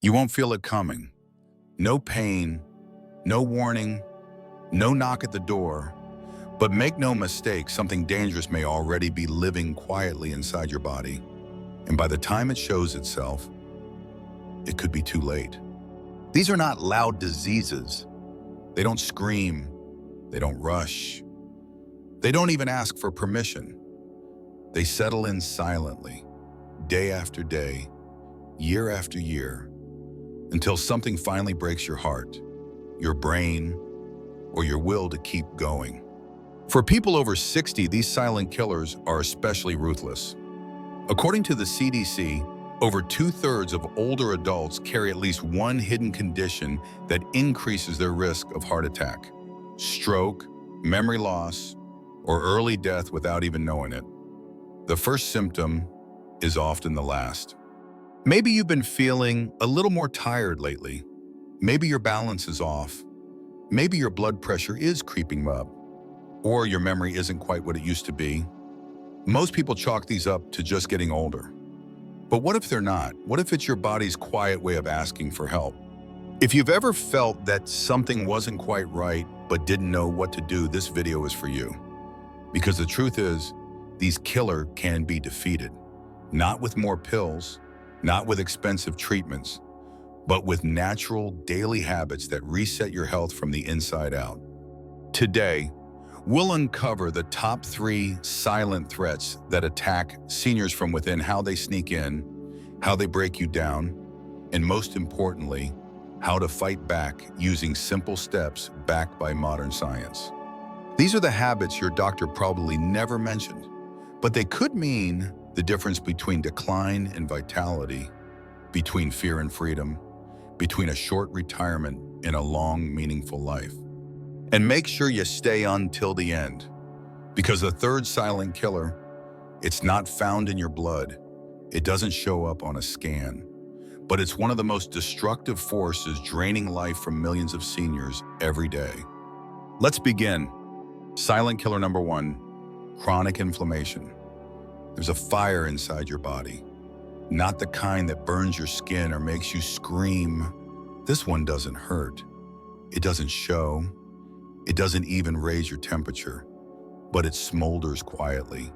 You won't feel it coming. No pain, no warning, no knock at the door. But make no mistake, something dangerous may already be living quietly inside your body. And by the time it shows itself, it could be too late. These are not loud diseases. They don't scream. They don't rush. They don't even ask for permission. They settle in silently, day after day, year after year, until something finally breaks your heart, your brain, or your will to keep going. For people over 60, these silent killers are especially ruthless. According to the CDC, over 2/3 of older adults carry at least one hidden condition that increases their risk of heart attack, stroke, memory loss, or early death without even knowing it. The first symptom is often the last. Maybe you've been feeling a little more tired lately. Maybe your balance is off. Maybe your blood pressure is creeping up, or your memory isn't quite what it used to be. Most people chalk these up to just getting older. But what if they're not? What if it's your body's quiet way of asking for help? If you've ever felt that something wasn't quite right but didn't know what to do, this video is for you. Because the truth is, these killers can be defeated. Not with more pills, not with expensive treatments, but with natural daily habits that reset your health from the inside out. Today, we'll uncover the top 3 silent threats that attack seniors from within, how they sneak in, how they break you down, and most importantly, how to fight back using simple steps backed by modern science. These are the habits your doctor probably never mentioned, but they could mean the difference between decline and vitality, between fear and freedom, between a short retirement and a long, meaningful life. And make sure you stay until the end, because the third silent killer, it's not found in your blood. It doesn't show up on a scan, but it's one of the most destructive forces draining life from millions of seniors every day. Let's begin. Silent killer number 1, chronic inflammation. There's a fire inside your body, not the kind that burns your skin or makes you scream. This one doesn't hurt. It doesn't show. It doesn't even raise your temperature, but it smolders quietly,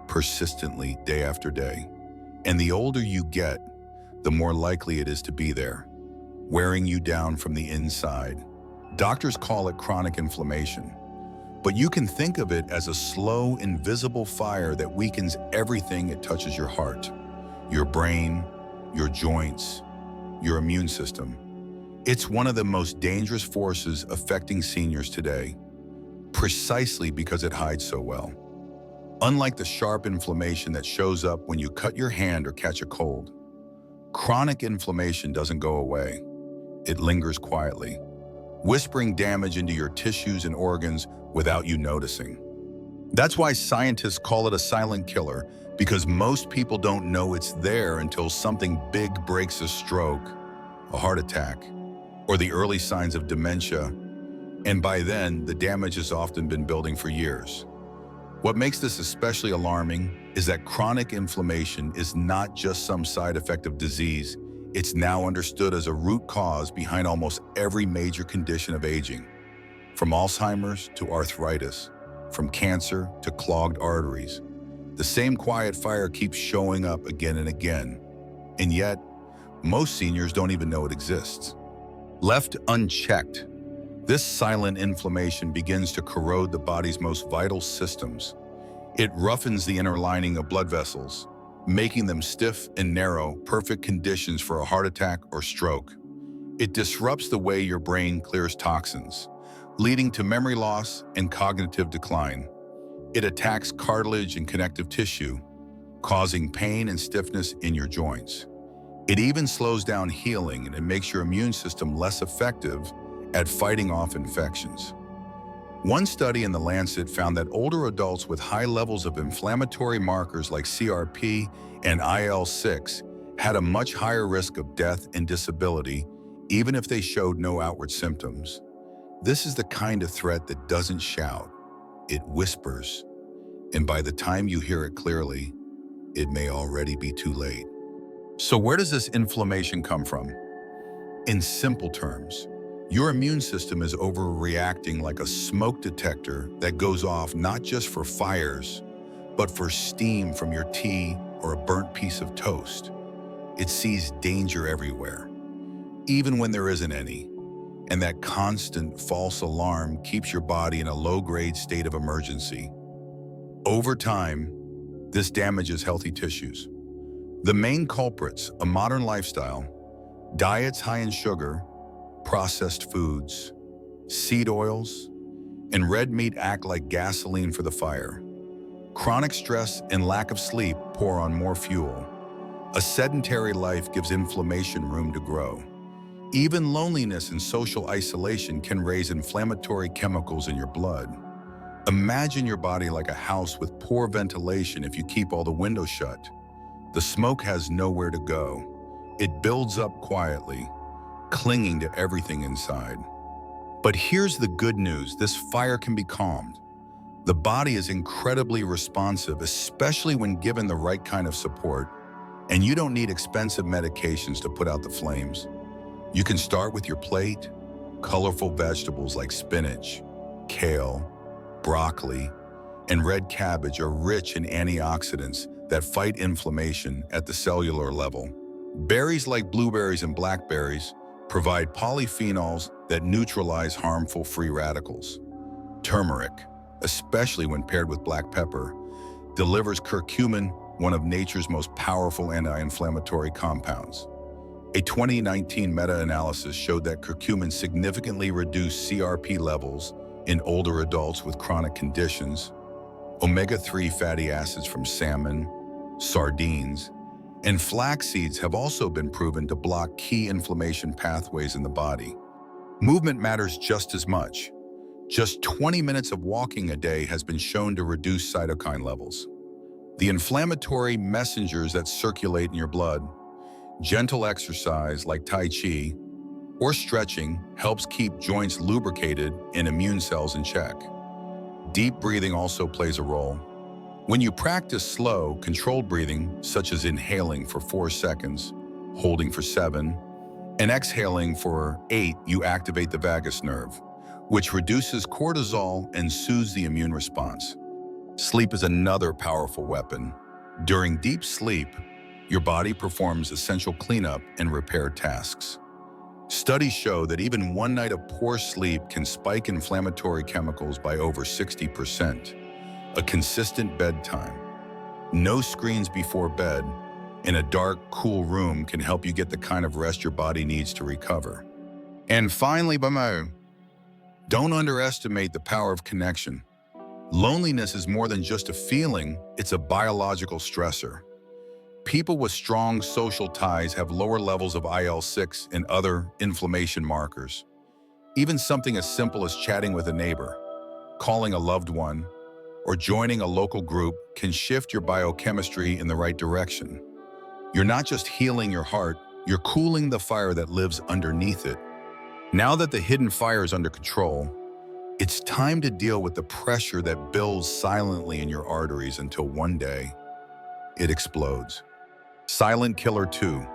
persistently, day after day. And the older you get, the more likely it is to be there, wearing you down from the inside. Doctors call it chronic inflammation, but you can think of it as a slow, invisible fire that weakens everything it touches: your heart, your brain, your joints, your immune system. It's one of the most dangerous forces affecting seniors today, precisely because it hides so well. Unlike the sharp inflammation that shows up when you cut your hand or catch a cold, chronic inflammation doesn't go away. It lingers quietly, whispering damage into your tissues and organs without you noticing. That's why scientists call it a silent killer, because most people don't know it's there until something big breaks: a stroke, a heart attack, or the early signs of dementia, and by then, the damage has often been building for years. What makes this especially alarming is that chronic inflammation is not just some side effect of disease. It's now understood as a root cause behind almost every major condition of aging, from Alzheimer's to arthritis, from cancer to clogged arteries. The same quiet fire keeps showing up again and again, and yet, most seniors don't even know it exists. Left unchecked, this silent inflammation begins to corrode the body's most vital systems. It roughens the inner lining of blood vessels, making them stiff and narrow, perfect conditions for a heart attack or stroke. It disrupts the way your brain clears toxins, leading to memory loss and cognitive decline. It attacks cartilage and connective tissue, causing pain and stiffness in your joints. It even slows down healing, and it makes your immune system less effective at fighting off infections. One study in The Lancet found that older adults with high levels of inflammatory markers like CRP and IL-6 had a much higher risk of death and disability, even if they showed no outward symptoms. This is the kind of threat that doesn't shout, it whispers, and by the time you hear it clearly, it may already be too late. So where does this inflammation come from? In simple terms, your immune system is overreacting like a smoke detector that goes off not just for fires, but for steam from your tea or a burnt piece of toast. It sees danger everywhere, even when there isn't any. And that constant false alarm keeps your body in a low-grade state of emergency. Over time, this damages healthy tissues. The main culprits: a modern lifestyle, diets high in sugar, processed foods, seed oils, and red meat act like gasoline for the fire. Chronic stress and lack of sleep pour on more fuel. A sedentary life gives inflammation room to grow. Even loneliness and social isolation can raise inflammatory chemicals in your blood. Imagine your body like a house with poor ventilation. If you keep all the windows shut, the smoke has nowhere to go. It builds up quietly, clinging to everything inside. But here's the good news: this fire can be calmed. The body is incredibly responsive, especially when given the right kind of support, and you don't need expensive medications to put out the flames. You can start with your plate. Colorful vegetables like spinach, kale, broccoli, and red cabbage are rich in antioxidants that fight inflammation at the cellular level. Berries like blueberries and blackberries provide polyphenols that neutralize harmful free radicals. Turmeric, especially when paired with black pepper, delivers curcumin, one of nature's most powerful anti-inflammatory compounds. A 2019 meta-analysis showed that curcumin significantly reduced CRP levels in older adults with chronic conditions. Omega-3 fatty acids from salmon, sardines, and flax seeds have also been proven to block key inflammation pathways in the body. Movement matters just as much. Just 20 minutes of walking a day has been shown to reduce cytokine levels, the inflammatory messengers that circulate in your blood. Gentle exercise like Tai Chi or stretching helps keep joints lubricated and immune cells in check. Deep breathing also plays a role. When you practice slow, controlled breathing, such as inhaling for 4 seconds, holding for 7, and exhaling for 8, you activate the vagus nerve, which reduces cortisol and soothes the immune response. Sleep is another powerful weapon. During deep sleep, your body performs essential cleanup and repair tasks. Studies show that even one night of poor sleep can spike inflammatory chemicals by over 60%. A consistent bedtime, no screens before bed, in a dark, cool room can help you get the kind of rest your body needs to recover. And finally, don't underestimate the power of connection. Loneliness is more than just a feeling, it's a biological stressor. People with strong social ties have lower levels of IL-6 and other inflammation markers. Even something as simple as chatting with a neighbor, calling a loved one, or joining a local group can shift your biochemistry in the right direction. You're not just healing your heart, you're cooling the fire that lives underneath it. Now that the hidden fire is under control, it's time to deal with the pressure that builds silently in your arteries until one day it explodes. Silent killer 2,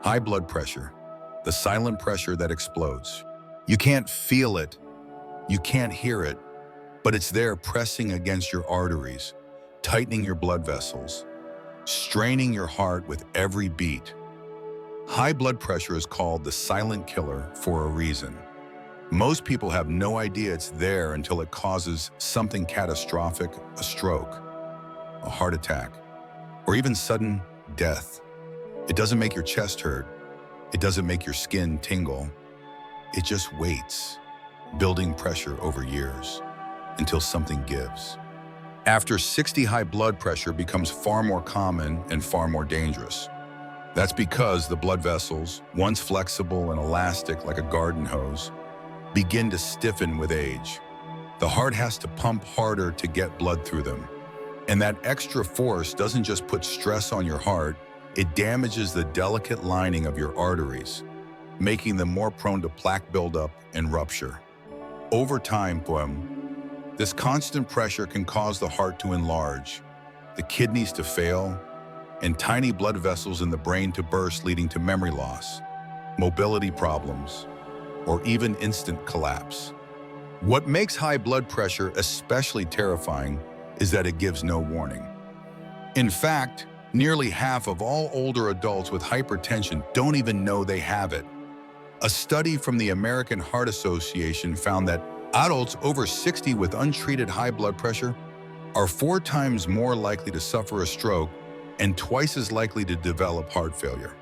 high blood pressure, the silent pressure that explodes. You can't feel it, you can't hear it, but it's there pressing against your arteries, tightening your blood vessels, straining your heart with every beat. High blood pressure is called the silent killer for a reason. Most people have no idea it's there until it causes something catastrophic: a stroke, a heart attack, or even sudden death. It doesn't make your chest hurt. It doesn't make your skin tingle. It just waits, building pressure over years, until something gives. After 60, high blood pressure becomes far more common and far more dangerous. That's because the blood vessels, once flexible and elastic like a garden hose, begin to stiffen with age. The heart has to pump harder to get blood through them. And that extra force doesn't just put stress on your heart, it damages the delicate lining of your arteries, making them more prone to plaque buildup and rupture. Over time, this constant pressure can cause the heart to enlarge, the kidneys to fail, and tiny blood vessels in the brain to burst, leading to memory loss, mobility problems, or even instant collapse. What makes high blood pressure especially terrifying is that it gives no warning. In fact, nearly half of all older adults with hypertension don't even know they have it. A study from the American Heart Association found that adults over 60 with untreated high blood pressure are 4 times more likely to suffer a stroke and twice as likely to develop heart failure.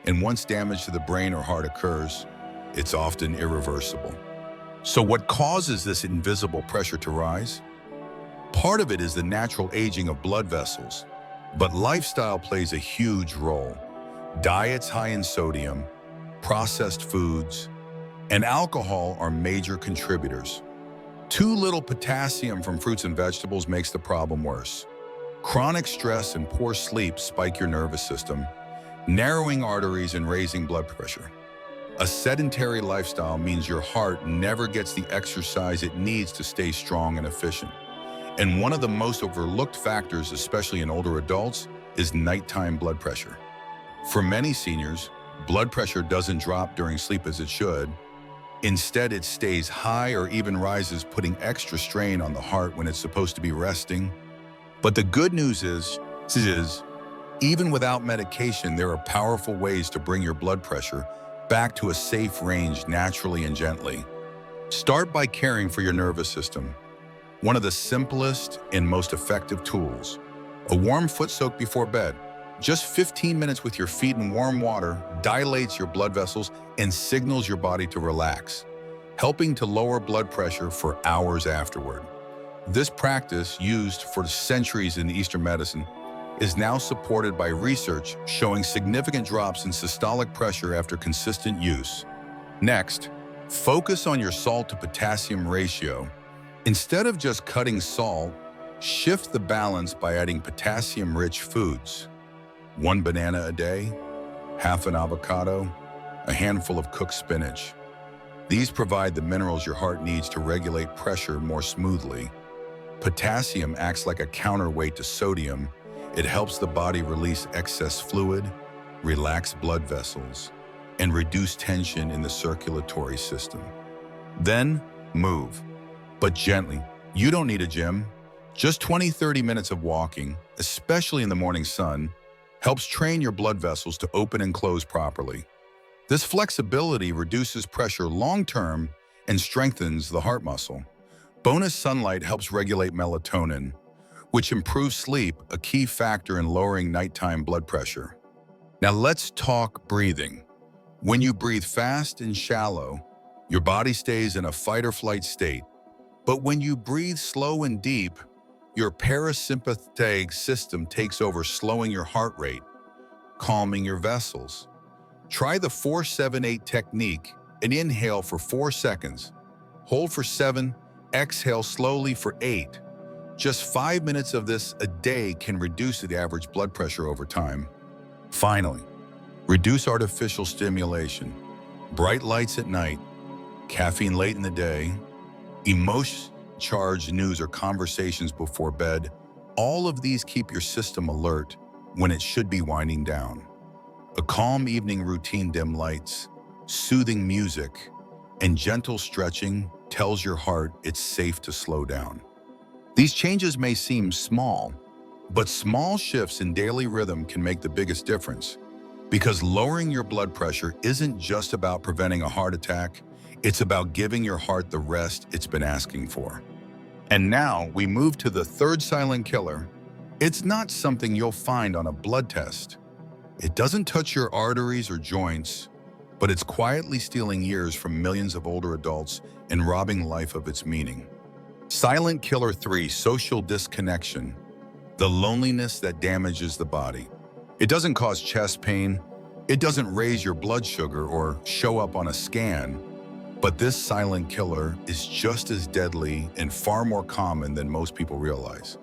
And once damage to the brain or heart occurs, it's often irreversible. So what causes this invisible pressure to rise? Part of it is the natural aging of blood vessels, but lifestyle plays a huge role. Diets high in sodium, processed foods, and alcohol are major contributors. Too little potassium from fruits and vegetables makes the problem worse. Chronic stress and poor sleep spike your nervous system, narrowing arteries and raising blood pressure. A sedentary lifestyle means your heart never gets the exercise it needs to stay strong and efficient. And one of the most overlooked factors, especially in older adults, is nighttime blood pressure. For many seniors, blood pressure doesn't drop during sleep as it should. Instead, it stays high or even rises, putting extra strain on the heart when it's supposed to be resting. But the good news is, even without medication, there are powerful ways to bring your blood pressure back to a safe range naturally and gently. Start by caring for your nervous system. One of the simplest and most effective tools, a warm foot soak before bed. Just 15 minutes with your feet in warm water dilates your blood vessels and signals your body to relax, helping to lower blood pressure for hours afterward. This practice, used for centuries in Eastern medicine, is now supported by research showing significant drops in systolic pressure after consistent use. Next, focus on your salt to potassium ratio. Instead of just cutting salt, shift the balance by adding potassium-rich foods. 1 banana a day, half an avocado, a handful of cooked spinach. These provide the minerals your heart needs to regulate pressure more smoothly. Potassium acts like a counterweight to sodium. It helps the body release excess fluid, relax blood vessels, and reduce tension in the circulatory system. Then, move. But gently. You don't need a gym. Just 20-30 minutes of walking, especially in the morning sun, helps train your blood vessels to open and close properly. This flexibility reduces pressure long-term and strengthens the heart muscle. Bonus sunlight helps regulate melatonin, which improves sleep, a key factor in lowering nighttime blood pressure. Now let's talk breathing. When you breathe fast and shallow, your body stays in a fight or flight state. But when you breathe slow and deep, your parasympathetic system takes over, slowing your heart rate, calming your vessels. Try the 4-7-8 technique and inhale for 4 seconds. Hold for 7, exhale slowly for 8. Just 5 minutes of this a day can reduce the average blood pressure over time. Finally, reduce artificial stimulation. Bright lights at night, caffeine late in the day, emotion-charged news or conversations before bed, all of these keep your system alert when it should be winding down. A calm evening routine, dim lights, soothing music, and gentle stretching tells your heart it's safe to slow down. These changes may seem small, but small shifts in daily rhythm can make the biggest difference, because lowering your blood pressure isn't just about preventing a heart attack, it's about giving your heart the rest it's been asking for. And now we move to the third silent killer. It's not something you'll find on a blood test. It doesn't touch your arteries or joints, but it's quietly stealing years from millions of older adults and robbing life of its meaning. Silent killer 3, social disconnection. The loneliness that damages the body. It doesn't cause chest pain. It doesn't raise your blood sugar or show up on a scan. But this silent killer is just as deadly and far more common than most people realize.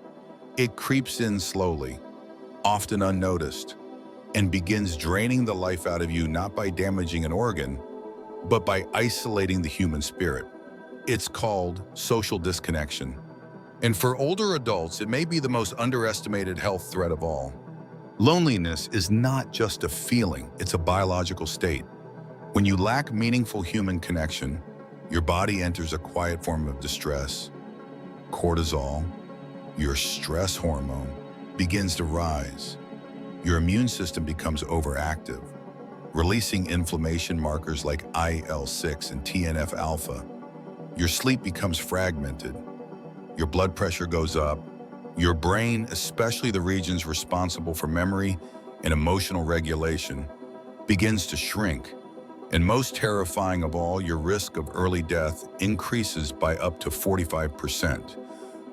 It creeps in slowly, often unnoticed, and begins draining the life out of you, not by damaging an organ, but by isolating the human spirit. It's called social disconnection. And for older adults, it may be the most underestimated health threat of all. Loneliness is not just a feeling, it's a biological state. When you lack meaningful human connection, your body enters a quiet form of distress. Cortisol, your stress hormone, begins to rise. Your immune system becomes overactive, releasing inflammation markers like IL-6 and TNF-alpha. Your sleep becomes fragmented. Your blood pressure goes up. Your brain, especially the regions responsible for memory and emotional regulation, begins to shrink. And most terrifying of all, your risk of early death increases by up to 45%,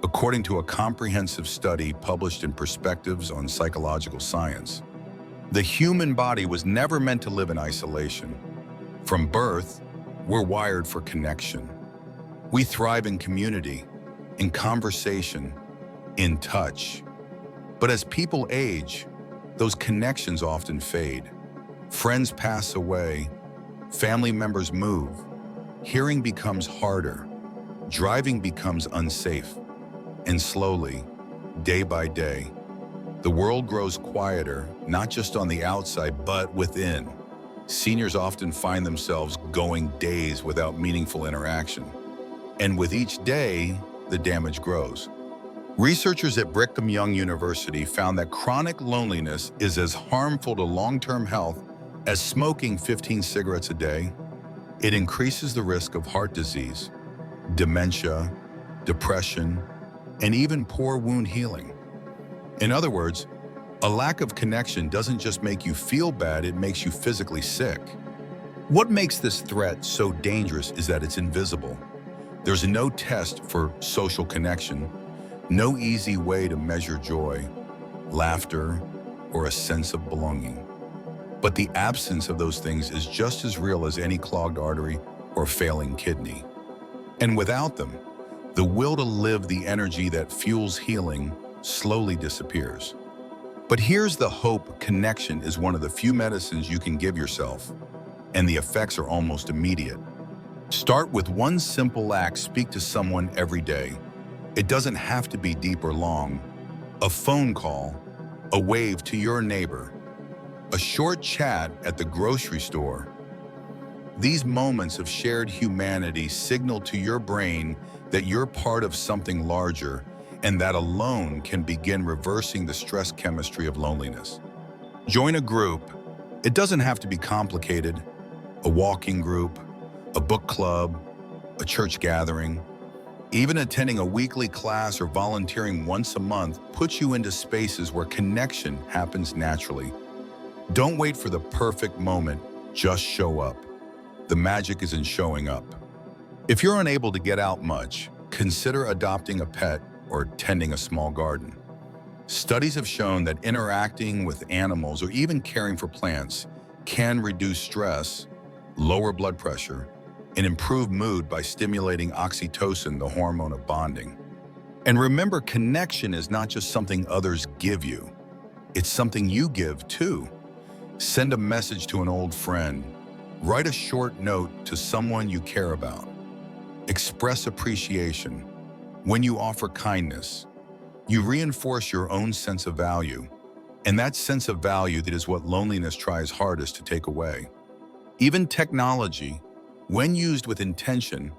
according to a comprehensive study published in Perspectives on Psychological Science. The human body was never meant to live in isolation. From birth, we're wired for connection. We thrive in community, in conversation, in touch. But as people age, those connections often fade. Friends pass away, family members move, hearing becomes harder, driving becomes unsafe, and slowly, day by day, the world grows quieter, not just on the outside, but within. Seniors often find themselves going days without meaningful interaction. And with each day, the damage grows. Researchers at Brigham Young University found that chronic loneliness is as harmful to long-term health as smoking 15 cigarettes a day. It increases the risk of heart disease, dementia, depression, and even poor wound healing. In other words, a lack of connection doesn't just make you feel bad, it makes you physically sick. What makes this threat so dangerous is that it's invisible. There's no test for social connection, no easy way to measure joy, laughter, or a sense of belonging. But the absence of those things is just as real as any clogged artery or failing kidney. And without them, the will to live, the energy that fuels healing, slowly disappears. But here's the hope: connection is one of the few medicines you can give yourself, and the effects are almost immediate. Start with one simple act: speak to someone every day. It doesn't have to be deep or long. A phone call, a wave to your neighbor, a short chat at the grocery store. These moments of shared humanity signal to your brain that you're part of something larger, and that alone can begin reversing the stress chemistry of loneliness. Join a group. It doesn't have to be complicated. A walking group, a book club, a church gathering. Even attending a weekly class or volunteering once a month puts you into spaces where connection happens naturally. Don't wait for the perfect moment, just show up. The magic is in showing up. If you're unable to get out much, consider adopting a pet or tending a small garden. Studies have shown that interacting with animals or even caring for plants can reduce stress, lower blood pressure, and improve mood by stimulating oxytocin, the hormone of bonding. And remember, connection is not just something others give you. It's something you give too. Send a message to an old friend. Write a short note to someone you care about. Express appreciation. When you offer kindness, you reinforce your own sense of value. And that sense of value, that is what loneliness tries hardest to take away. Even technology, when used with intention,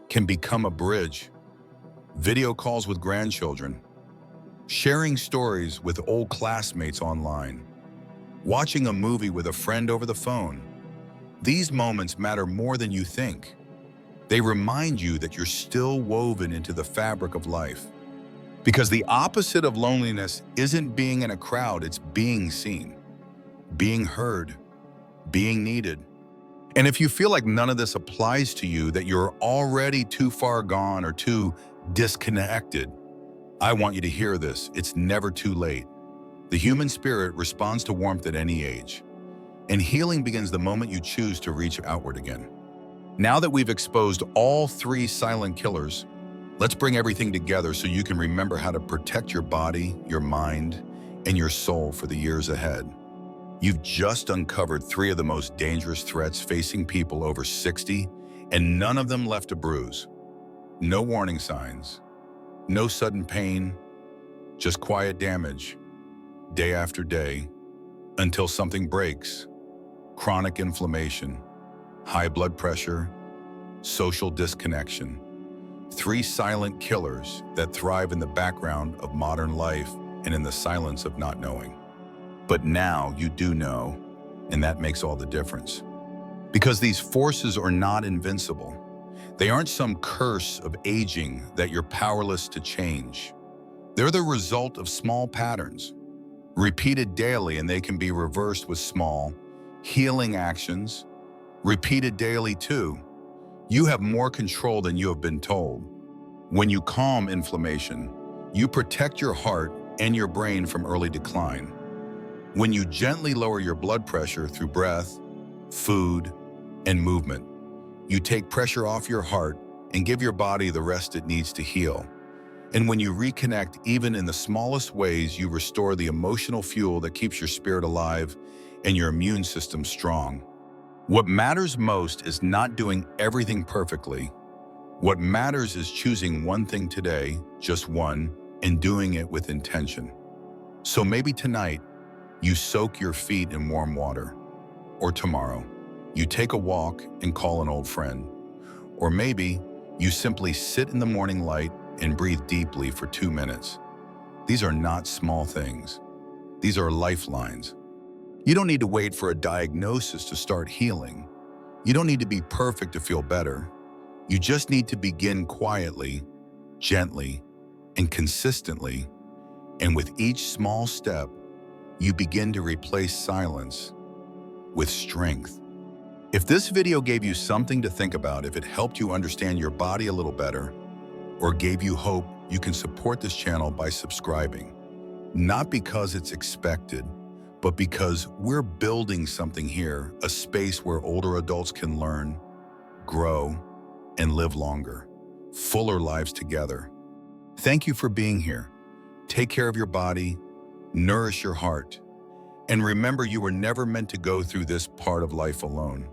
can become a bridge. Video calls with grandchildren, sharing stories with old classmates online, watching a movie with a friend over the phone. These moments matter more than you think. They remind you that you're still woven into the fabric of life. Because the opposite of loneliness isn't being in a crowd, it's being seen, being heard, being needed. And if you feel like none of this applies to you, that you're already too far gone or too disconnected, I want you to hear this. It's never too late. The human spirit responds to warmth at any age. And healing begins the moment you choose to reach outward again. Now that we've exposed all three silent killers, let's bring everything together so you can remember how to protect your body, your mind, and your soul for the years ahead. You've just uncovered three of the most dangerous threats facing people over 60, and none of them left a bruise. No warning signs, no sudden pain, just quiet damage, day after day, until something breaks. Chronic inflammation, high blood pressure, social disconnection. Three silent killers that thrive in the background of modern life and in the silence of not knowing. But now you do know, and that makes all the difference. Because these forces are not invincible. They aren't some curse of aging that you're powerless to change. They're the result of small patterns, repeated daily, and they can be reversed with small, healing actions, repeated daily too. You have more control than you have been told. When you calm inflammation, you protect your heart and your brain from early decline. When you gently lower your blood pressure through breath, food, and movement, you take pressure off your heart and give your body the rest it needs to heal. And when you reconnect, even in the smallest ways, you restore the emotional fuel that keeps your spirit alive and your immune system strong. What matters most is not doing everything perfectly. What matters is choosing one thing today, just one, and doing it with intention. So maybe tonight, you soak your feet in warm water. Or tomorrow, you take a walk and call an old friend. Or maybe you simply sit in the morning light and breathe deeply for 2 minutes. These are not small things. These are lifelines. You don't need to wait for a diagnosis to start healing. You don't need to be perfect to feel better. You just need to begin quietly, gently, and consistently. And with each small step, you begin to replace silence with strength. If this video gave you something to think about, if it helped you understand your body a little better, or gave you hope, you can support this channel by subscribing. Not because it's expected, but because we're building something here, a space where older adults can learn, grow, and live longer, fuller lives together. Thank you for being here. Take care of your body, nourish your heart, and remember you were never meant to go through this part of life alone.